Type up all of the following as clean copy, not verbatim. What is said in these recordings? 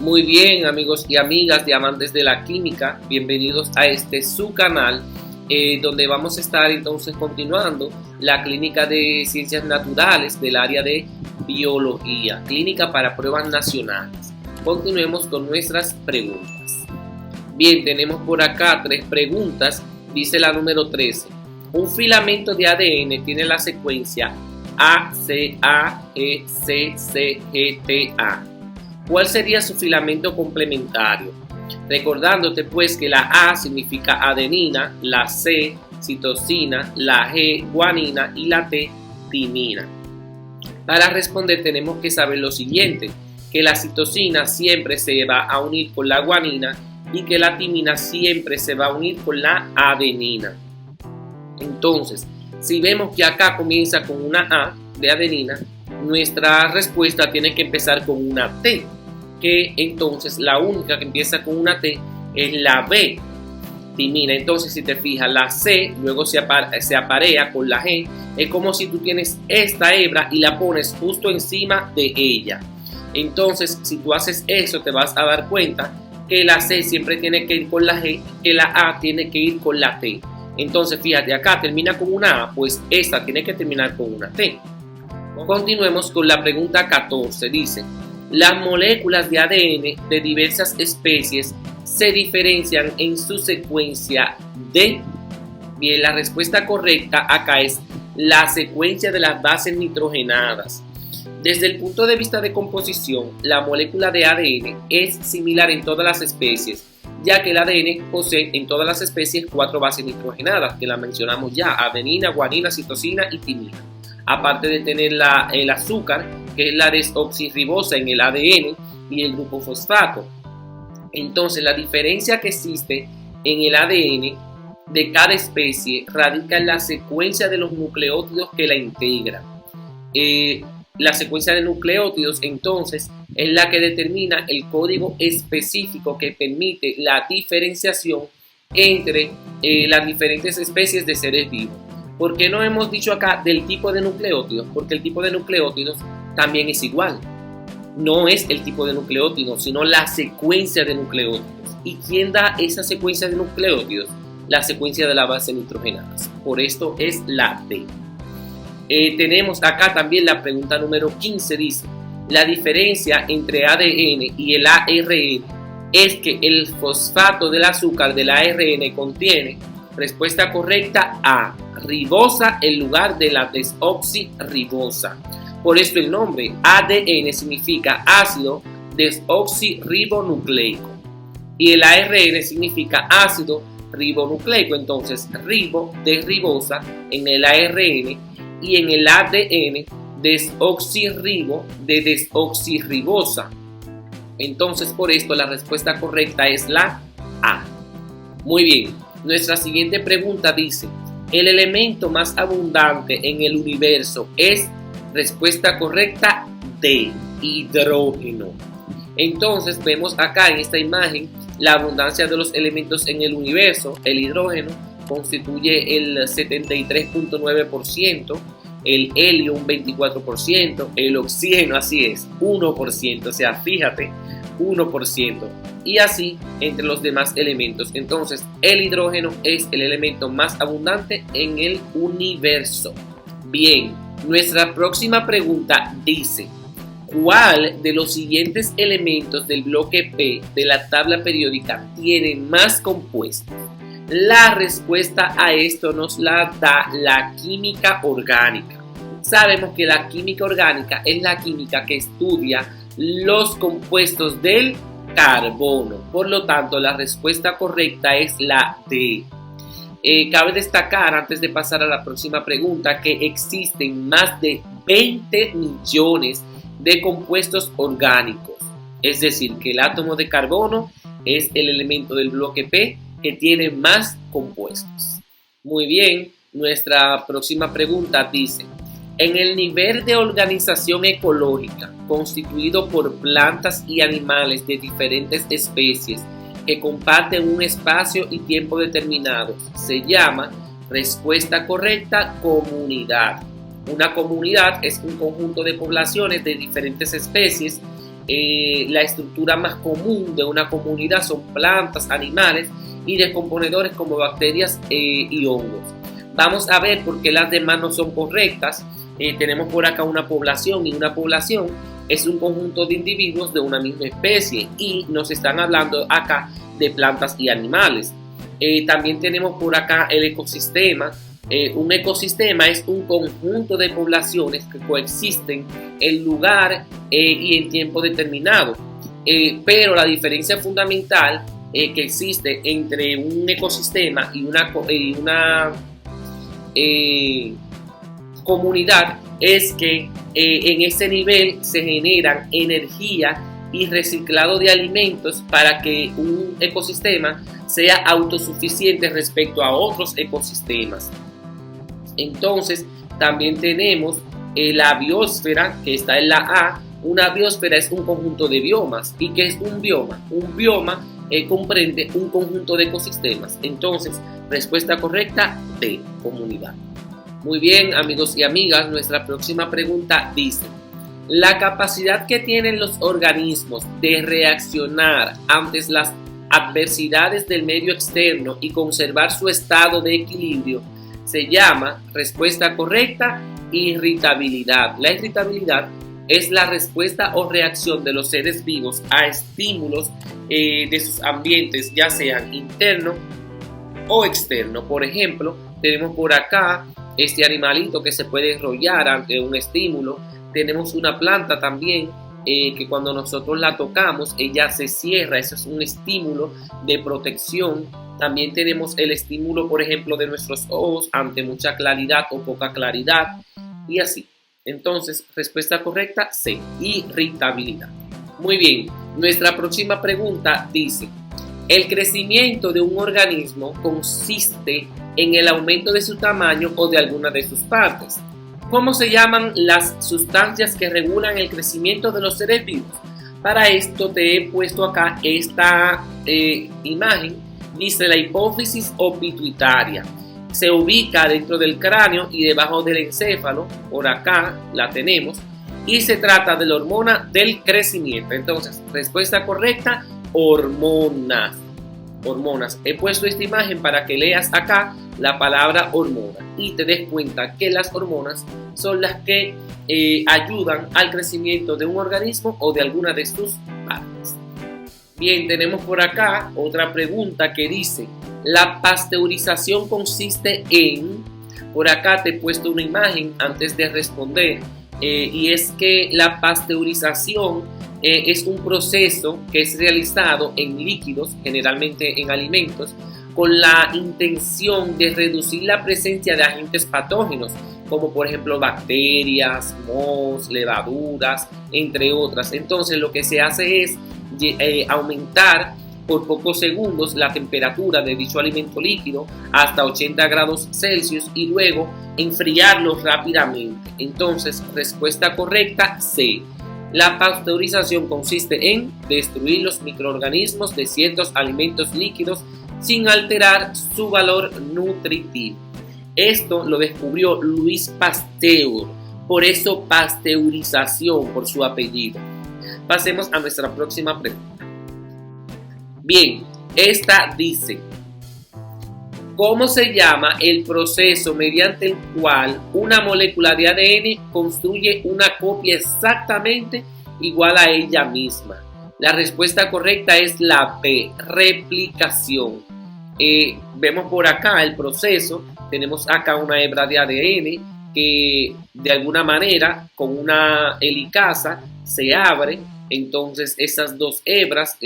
Muy bien, amigos y amigas de amantes de la química, bienvenidos a su canal, donde vamos a estar entonces continuando la clínica de ciencias naturales del área de biología, clínica para pruebas nacionales. Continuemos con nuestras preguntas. Bien, tenemos por acá 3 preguntas. Dice la número 13. Un filamento de ADN tiene la secuencia A, C, A, E, C, C, G, T, A. ¿Cuál sería su filamento complementario? Recordándote pues que la A significa adenina, la C citosina, la G guanina y la T timina. Para responder tenemos que saber lo siguiente, que la citosina siempre se va a unir con la guanina y que la timina siempre se va a unir con la adenina. Entonces, si vemos que acá comienza con una A de adenina, nuestra respuesta tiene que empezar con una T, que entonces la única que empieza con una T es la B, timina. Entonces, si te fijas, la C luego se aparea con la G. Es como si tú tienes esta hebra y la pones justo encima de ella. Entonces, si tú haces eso, te vas a dar cuenta que la C siempre tiene que ir con la G, que la A tiene que ir con la T. Entonces, fíjate, acá termina con una A, pues esta tiene que terminar con una T. Continuemos con la pregunta 14. Dice, las moléculas de ADN de diversas especies se diferencian en su secuencia de... Bien, la respuesta correcta acá es la secuencia de las bases nitrogenadas. Desde el punto de vista de composición, la molécula de ADN es similar en todas las especies, ya que el ADN posee en todas las especies 4 bases nitrogenadas, que las mencionamos ya, adenina, guanina, citosina y timina. Aparte de tener el azúcar, que es la desoxirribosa en el ADN y el grupo fosfato. Entonces, la diferencia que existe en el ADN de cada especie radica en la secuencia de los nucleótidos que la integran. La secuencia de nucleótidos, entonces, es la que determina el código específico que permite la diferenciación entre las diferentes especies de seres vivos. ¿Por qué no hemos dicho acá del tipo de nucleótidos? Porque el tipo de nucleótidos también es igual. No es el tipo de nucleótidos, sino la secuencia de nucleótidos. ¿Y quién da esa secuencia de nucleótidos? La secuencia de las bases nitrogenadas. Por esto es la T. Tenemos acá también la pregunta número 15. Dice, la diferencia entre ADN y el ARN es que el fosfato del azúcar del ARN contiene, respuesta correcta, A, ribosa en lugar de la desoxirribosa. Por esto el nombre ADN significa ácido desoxirribonucleico y el ARN significa ácido ribonucleico. Entonces, ribo de ribosa en el ARN y en el ADN desoxirribo de desoxirribosa. Entonces, por esto la respuesta correcta es la A. Muy bien, nuestra siguiente pregunta dice, el elemento más abundante en el universo es, respuesta correcta, D, hidrógeno. Entonces vemos acá en esta imagen la abundancia de los elementos en el universo. El hidrógeno constituye el 73.9%, el helio un 24%, el oxígeno así es, 1%, o sea, fíjate, 1%. Y así entre los demás elementos. Entonces, el hidrógeno es el elemento más abundante en el universo. Bien, nuestra próxima pregunta dice, ¿cuál de los siguientes elementos del bloque P de la tabla periódica tiene más compuestos? La respuesta a esto nos la da la química orgánica. Sabemos que la química orgánica es la química que estudia los compuestos del carbono. Por lo tanto, la respuesta correcta es la D. Cabe destacar, antes de pasar a la próxima pregunta, que existen más de 20 millones de compuestos orgánicos. Es decir, que el átomo de carbono es el elemento del bloque P que tiene más compuestos. Muy bien, nuestra próxima pregunta dice, en el nivel de organización ecológica constituido por plantas y animales de diferentes especies que comparten un espacio y tiempo determinados, se llama, respuesta correcta, comunidad. Una comunidad es un conjunto de poblaciones de diferentes especies la estructura más común de una comunidad son plantas, animales y descomponedores como bacterias y hongos. Vamos a ver por qué las demás no son correctas. Tenemos por acá una población, y una población es un conjunto de individuos de una misma especie, y nos están hablando acá de plantas y animales. También tenemos por acá el ecosistema. Un ecosistema es un conjunto de poblaciones que coexisten en lugar y en tiempo determinado. Pero la diferencia fundamental que existe entre un ecosistema y una comunidad es que en ese nivel se generan energía y reciclado de alimentos para que un ecosistema sea autosuficiente respecto a otros ecosistemas. Entonces, también tenemos la biosfera, que está en la A. Una biosfera es un conjunto de biomas. ¿Y qué es un bioma? Un bioma comprende un conjunto de ecosistemas. Entonces, respuesta correcta, D, comunidad. Muy bien, amigos y amigas, nuestra próxima pregunta dice: la capacidad que tienen los organismos de reaccionar ante las adversidades del medio externo y conservar su estado de equilibrio se llama, respuesta correcta, irritabilidad. La irritabilidad es la respuesta o reacción de los seres vivos a estímulos de sus ambientes, ya sean interno o externo. Por ejemplo, tenemos por acá este animalito que se puede enrollar ante un estímulo. Tenemos una planta también que cuando nosotros la tocamos, ella se cierra. Eso es un estímulo de protección. También tenemos el estímulo, por ejemplo, de nuestros ojos ante mucha claridad o poca claridad, y así. Entonces, respuesta correcta, C, irritabilidad. Muy bien, nuestra próxima pregunta dice: el crecimiento de un organismo consiste en el aumento de su tamaño o de alguna de sus partes. ¿Cómo se llaman las sustancias que regulan el crecimiento de los seres vivos? Para esto te he puesto acá esta imagen. Dice la hipófisis o pituitaria. Se ubica dentro del cráneo y debajo del encéfalo. Por acá la tenemos. Y se trata de la hormona del crecimiento. Entonces, respuesta correcta, hormonas. Hormonas. He puesto esta imagen para que leas acá la palabra hormona y te des cuenta que las hormonas son las que ayudan al crecimiento de un organismo o de alguna de sus partes. Bien, tenemos por acá otra pregunta que dice: la pasteurización consiste en... Por acá te he puesto una imagen antes de responder, y es que la pasteurización es un proceso que es realizado en líquidos, generalmente en alimentos, con la intención de reducir la presencia de agentes patógenos, como por ejemplo bacterias, mohos, levaduras, entre otras. Entonces lo que se hace es aumentar por pocos segundos la temperatura de dicho alimento líquido hasta 80 grados Celsius y luego enfriarlo rápidamente. Entonces, respuesta correcta, C. La pasteurización consiste en destruir los microorganismos de ciertos alimentos líquidos sin alterar su valor nutritivo. Esto lo descubrió Louis Pasteur, por eso pasteurización por su apellido. Pasemos a nuestra próxima pregunta. Bien, esta dice: ¿cómo se llama el proceso mediante el cual una molécula de ADN construye una copia exactamente igual a ella misma? La respuesta correcta es la B, replicación. Vemos por acá el proceso. Tenemos acá una hebra de ADN que de alguna manera con una helicasa se abre. Entonces esas dos hebras,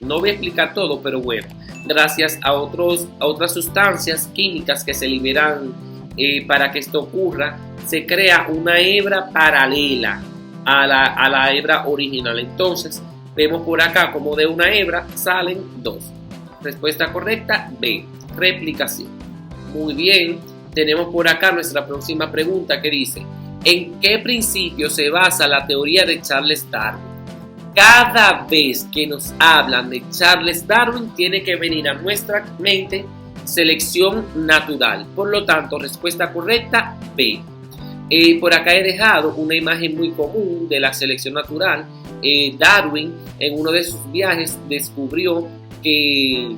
no voy a explicar todo, pero bueno, gracias a otras sustancias químicas que se liberan para que esto ocurra, se crea una hebra paralela a la hebra original. Entonces vemos por acá como de una hebra salen dos. Respuesta correcta, B, replicación. Muy bien, tenemos por acá nuestra próxima pregunta que dice: ¿en qué principio se basa la teoría de Charles Darwin? Cada vez que nos hablan de Charles Darwin tiene que venir a nuestra mente selección natural. Por lo tanto, respuesta correcta, B. Por acá he dejado una imagen muy común de la selección natural. Darwin en uno de sus viajes descubrió que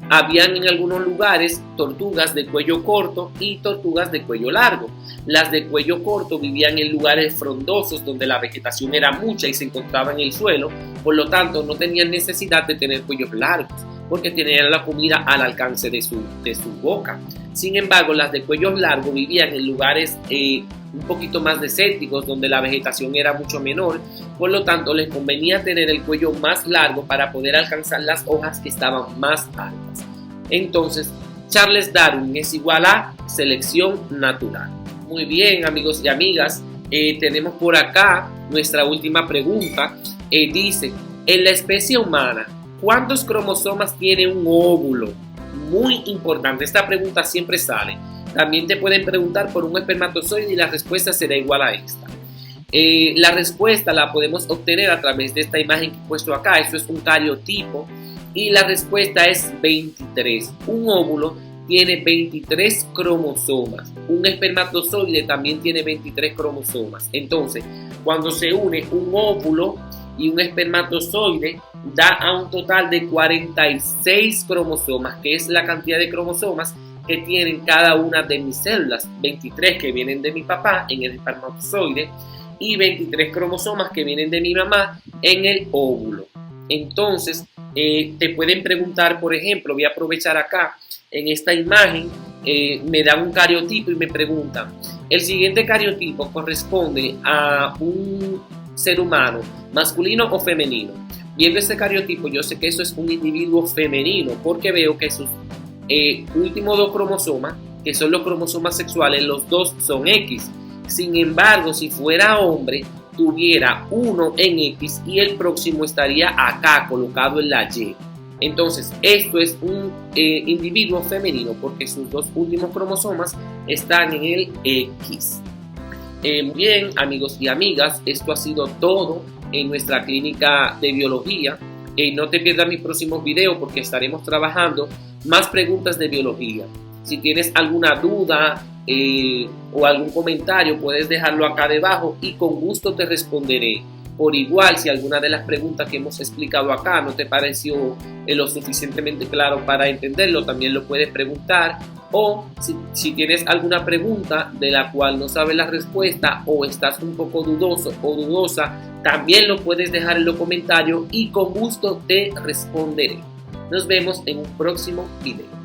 habían en algunos lugares tortugas de cuello corto y tortugas de cuello largo. Las de cuello corto vivían en lugares frondosos donde la vegetación era mucha y se encontraba en el suelo, por lo tanto no tenían necesidad de tener cuellos largos, porque tenían la comida al alcance de su boca. Sin embargo, las de cuello largo vivían en lugares un poquito más desérticos, donde la vegetación era mucho menor, por lo tanto les convenía tener el cuello más largo para poder alcanzar las hojas que estaban más altas. Entonces, Charles Darwin es igual a selección natural. Muy bien, amigos y amigas, tenemos por acá nuestra última pregunta. Dice, en la especie humana, ¿cuántos cromosomas tiene un óvulo? Muy importante, esta pregunta siempre sale. También te pueden preguntar por un espermatozoide y la respuesta será igual a esta. La respuesta la podemos obtener a través de esta imagen que he puesto acá. Eso es un cariotipo y la respuesta es 23. Un óvulo tiene 23 cromosomas. Un espermatozoide también tiene 23 cromosomas. Entonces, cuando se une un óvulo y un espermatozoide, da a un total de 46 cromosomas, que es la cantidad de cromosomas que tienen cada una de mis células. 23 que vienen de mi papá en el espermatozoide y 23 cromosomas que vienen de mi mamá en el óvulo. Entonces, te pueden preguntar, por ejemplo, voy a aprovechar acá, en esta imagen, me dan un cariotipo y me preguntan, el siguiente cariotipo corresponde a un ser humano, masculino o femenino. Viendo este cariotipo, yo sé que eso es un individuo femenino, porque veo que sus últimos dos cromosomas, que son los cromosomas sexuales, los dos son X. Sin embargo, si fuera hombre, tuviera uno en X y el próximo estaría acá, colocado en la Y. Entonces, esto es un individuo femenino porque sus dos últimos cromosomas están en el X. Muy bien, amigos y amigas, esto ha sido todo en nuestra clínica de biología. No te pierdas mis próximos videos porque estaremos trabajando más preguntas de biología. Si tienes alguna duda o algún comentario, puedes dejarlo acá debajo y con gusto te responderé. Por igual, si alguna de las preguntas que hemos explicado acá no te pareció lo suficientemente claro para entenderlo, también lo puedes preguntar. O si tienes alguna pregunta de la cual no sabes la respuesta o estás un poco dudoso o dudosa, también lo puedes dejar en los comentarios y con gusto te responderé. Nos vemos en un próximo video.